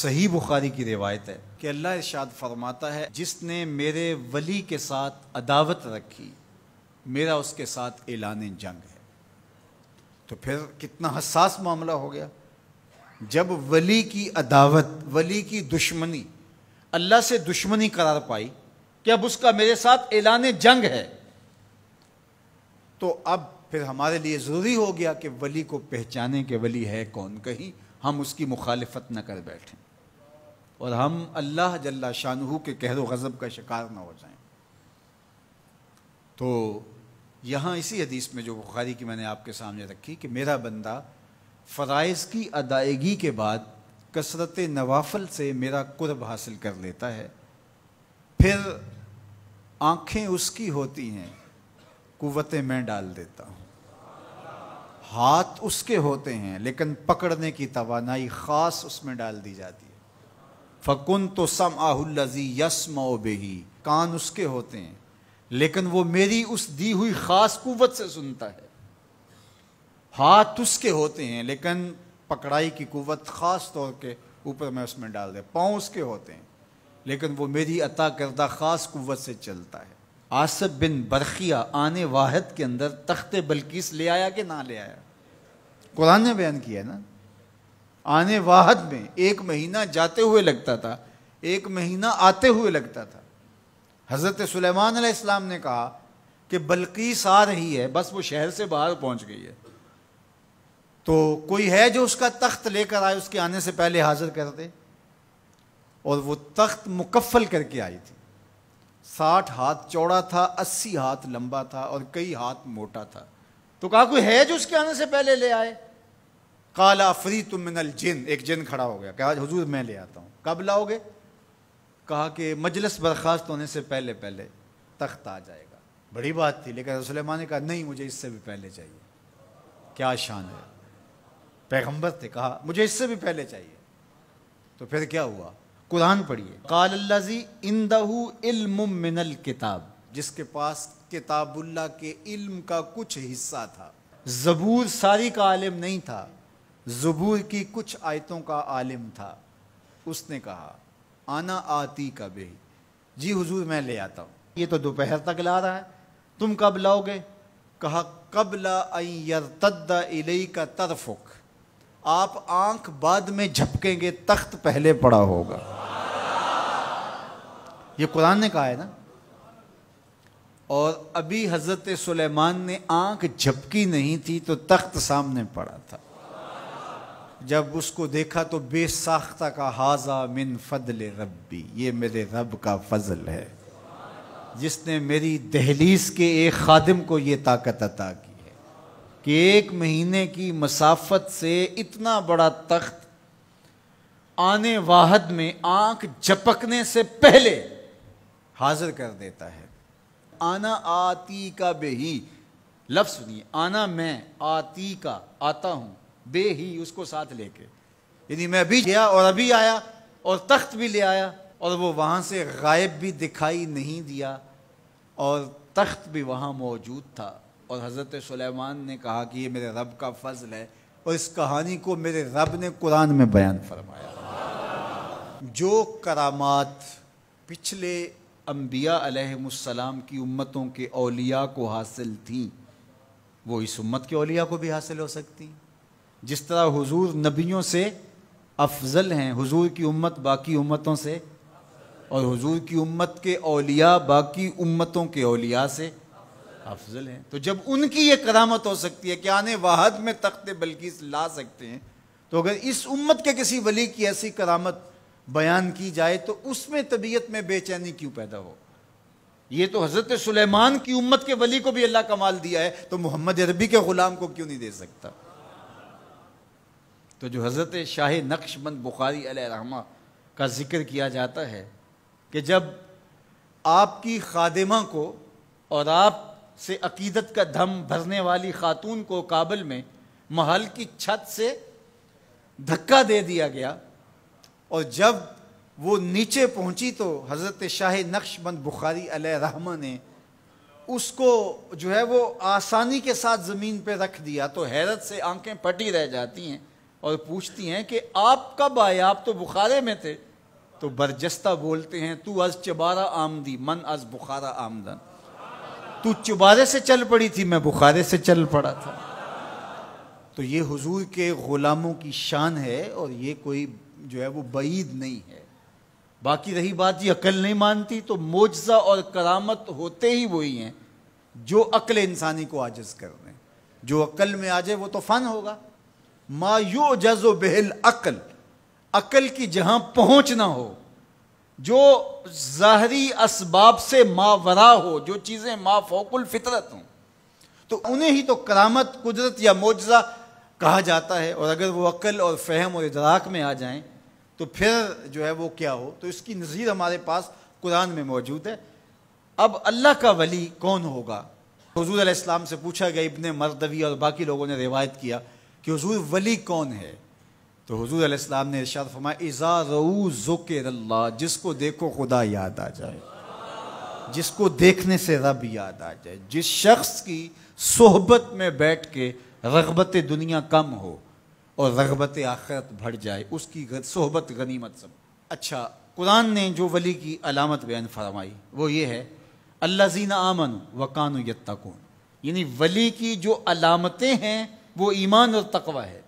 صحیح بخاری کی روایت ہے کہ اللہ ارشاد فرماتا ہے جس نے میرے ولی کے ساتھ عداوت رکھی میرا اس کے ساتھ اعلان جنگ ہے۔ تو پھر کتنا حساس معاملہ ہو گیا جب ولی کی عداوت، ولی کی دشمنی، اللہ سے دشمنی قرار پائی کہ اب اس کا میرے ساتھ اعلان جنگ ہے، تو اب پھر ہمارے لیے ضروری ہو گیا کہ ولی کو پہچانے کہ ولی ہے کون، کہیں ہم اس کی مخالفت نہ کر بیٹھیں اور ہم اللہ جل شانہ کے قہر و غضب کا شکار نہ ہو جائیں۔ تو یہاں اسی حدیث میں جو بخاری کی میں نے آپ کے سامنے رکھی کہ میرا بندہ فرائض کی ادائیگی کے بعد کثرت نوافل سے میرا قرب حاصل کر لیتا ہے، پھر آنکھیں اس کی ہوتی ہیں، قوتیں میں ڈال دیتا ہوں، ہاتھ اس کے ہوتے ہیں لیکن پکڑنے کی توانائی خاص اس میں ڈال دی جاتی ہے۔ فَكُنْتُ سَمْعَهُ الَّذِي يَسْمَعُ بِهِ، کان اس کے ہوتے ہیں لیکن وہ میری اس دی ہوئی خاص قوت سے سنتا ہے۔ ہاتھ اس کے ہوتے ہیں لیکن پکڑائی کی قوت خاص طور کے اوپر میں اس میں ڈال دے۔ پاؤں اس کے ہوتے ہیں لیکن وہ میری عطا کردہ خاص قوت سے چلتا ہے۔ آصف بن برخیہ آنے واحد کے اندر تخت بلقیس لے آیا کہ نہ لے آیا؟ قرآن نے بیان کیا نا، آنے واحد میں 1 مہینہ جاتے ہوئے لگتا تھا، 1 مہینہ آتے ہوئے لگتا تھا۔ حضرت سلیمان علیہ السلام نے کہا کہ بلقیس آ رہی ہے، بس وہ شہر سے باہر پہنچ گئی ہے، تو کوئی ہے جو اس کا تخت لے کر آئے، اس کے آنے سے پہلے حاضر کر دے۔ اور وہ تخت مکفل کر کے آئی تھی، 60 ہاتھ چوڑا تھا، 80 ہاتھ لمبا تھا اور کئی ہاتھ موٹا تھا۔ تو کہا کوئی ہے جو اس کے آنے سے پہلے لے آئے؟ قال عفریت من الجن، ایک جن کھڑا ہو گیا، کہا حضور میں لے آتا ہوں۔ کب لاؤ گے؟ کہا کہ مجلس برخاست ہونے سے پہلے پہلے تخت آ جائے گا۔ بڑی بات تھی، لیکن سلیمان نے کہا نہیں، مجھے اس سے بھی پہلے چاہیے۔ کیا شان ہے، پیغمبر تھے، کہا مجھے اس سے بھی پہلے چاہیے۔ تو پھر کیا ہوا؟ قرآن پڑھیے، قال الذی عندہ علم من الکتاب، جس کے پاس کتاب اللہ کے علم کا کچھ حصہ تھا۔ زبور ساری کا عالم نہیں تھا، زبور کی کچھ آیتوں کا عالم تھا۔ اس نے کہا انا آتی کا بہ، جی حضور میں لے آتا ہوں۔ یہ تو دوپہر تک لا رہا ہے، تم کب لاؤ گے؟ کہا قبل ان یرتد الیک طرفک، آپ آنکھ بعد میں جھپکیں گے، تخت پہلے پڑا ہوگا۔ یہ قرآن نے کہا ہے نا۔ اور ابھی حضرت سلیمان نے آنکھ جھپکی نہیں تھی تو تخت سامنے پڑا تھا۔ جب اس کو دیکھا تو بے ساختہ کا ھذا من فضل ربی، یہ میرے رب کا فضل ہے جس نے میری دہلیز کے ایک خادم کو یہ طاقت عطا کی ہے کہ 1 مہینے کی مسافت سے اتنا بڑا تخت آنے واحد میں آنکھ جھپکنے سے پہلے حاضر کر دیتا ہے۔ آنا آتی کا بے ہی، لفظ سنیے، آنا میں، آتی کا آتا ہوں، بے ہی اس کو ساتھ لے کے، یعنی میں ابھی گیا اور ابھی آیا اور تخت بھی لے آیا، اور وہ وہاں سے غائب بھی دکھائی نہیں دیا اور تخت بھی وہاں موجود تھا۔ اور حضرت سلیمان نے کہا کہ یہ میرے رب کا فضل ہے، اور اس کہانی کو میرے رب نے قرآن میں بیان فرمایا۔ جو کرامات پچھلے انبیاء علیہم السلام کی امتوں کے اولیاء کو حاصل تھیں، وہ اس امت کے اولیاء کو بھی حاصل ہو سکتی ہیں۔ جس طرح حضور نبیوں سے افضل ہیں، حضور کی امت باقی امتوں سے، اور حضور کی امت کے اولیاء باقی امتوں کے اولیاء سے افضل ہیں۔ تو جب ان کی یہ کرامت ہو سکتی ہے کہ آنے واحد میں تخت بلقیس لا سکتے ہیں، تو اگر اس امت کے کسی ولی کی ایسی کرامت بیان کی جائے تو اس میں طبیعت میں بے چینی کیوں پیدا ہو؟ یہ تو حضرت سلیمان کی امت کے ولی کو بھی اللہ کمال دیا ہے، تو محمد عربی کے غلام کو کیوں نہیں دے سکتا؟ تو جو حضرت شاہ نقشبند بخاری علیہ رحمہ کا ذکر کیا جاتا ہے کہ جب آپ کی خادمہ کو اور آپ سے عقیدت کا دھم بھرنے والی خاتون کو کابل میں محل کی چھت سے دھکا دے دیا گیا، اور جب وہ نیچے پہنچی تو حضرت شاہ نقشبند بخاری علیہ رحمہ نے اس کو جو ہے وہ آسانی کے ساتھ زمین پہ رکھ دیا، تو حیرت سے آنکھیں پھٹی رہ جاتی ہیں اور پوچھتی ہیں کہ آپ کب آئے، آپ تو بخارے میں تھے؟ تو برجستہ بولتے ہیں تو از چبارہ آمدی من از بخارا آمدن، تو چبارے سے چل پڑی تھی، میں بخارے سے چل پڑا تھا۔ تو یہ حضور کے غلاموں کی شان ہے، اور یہ کوئی جو ہے وہ بعید نہیں ہے۔ باقی رہی بات یہ عقل نہیں مانتی، تو معجزہ اور کرامت ہوتے ہی وہی ہیں جو عقل انسانی کو عاجز کر دیں۔ جو عقل میں آ جائے وہ تو فن ہوگا۔ ما یعجز بہ العقل، عقل کی جہاں پہنچ نہ ہو، جو ظاہری اسباب سے ماورا ہو، جو چیزیں ما فوق الفطرت ہوں، تو انہیں ہی تو کرامت، قدرت یا معجزہ کہا جاتا ہے۔ اور اگر وہ عقل اور فہم اور ادراک میں آ جائیں تو پھر جو ہے وہ کیا ہو۔ تو اس کی نظیر ہمارے پاس قرآن میں موجود ہے۔ اب اللہ کا ولی کون ہوگا؟ حضور علیہ السلام سے پوچھا گیا، ابن مردوی اور باقی لوگوں نے روایت کیا کہ حضور ولی کون ہے؟ تو حضور علیہ السلام نے ارشاد فرمایا، اذا رؤوا ذکر اللہ، جس کو دیکھو خدا یاد آ جائے، جس کو دیکھنے سے رب یاد آ جائے، جس شخص کی صحبت میں بیٹھ کے رغبت دنیا کم ہو اور رغبت آخرت بڑھ جائے، اس کی صحبت غنیمت سب۔ اچھا، قرآن نے جو ولی کی علامت بیان فرمائی وہ یہ ہے، الذین آمنوا وکانوا یتقون، یعنی ولی کی جو علامتیں ہیں وہ ایمان اور تقوی ہے۔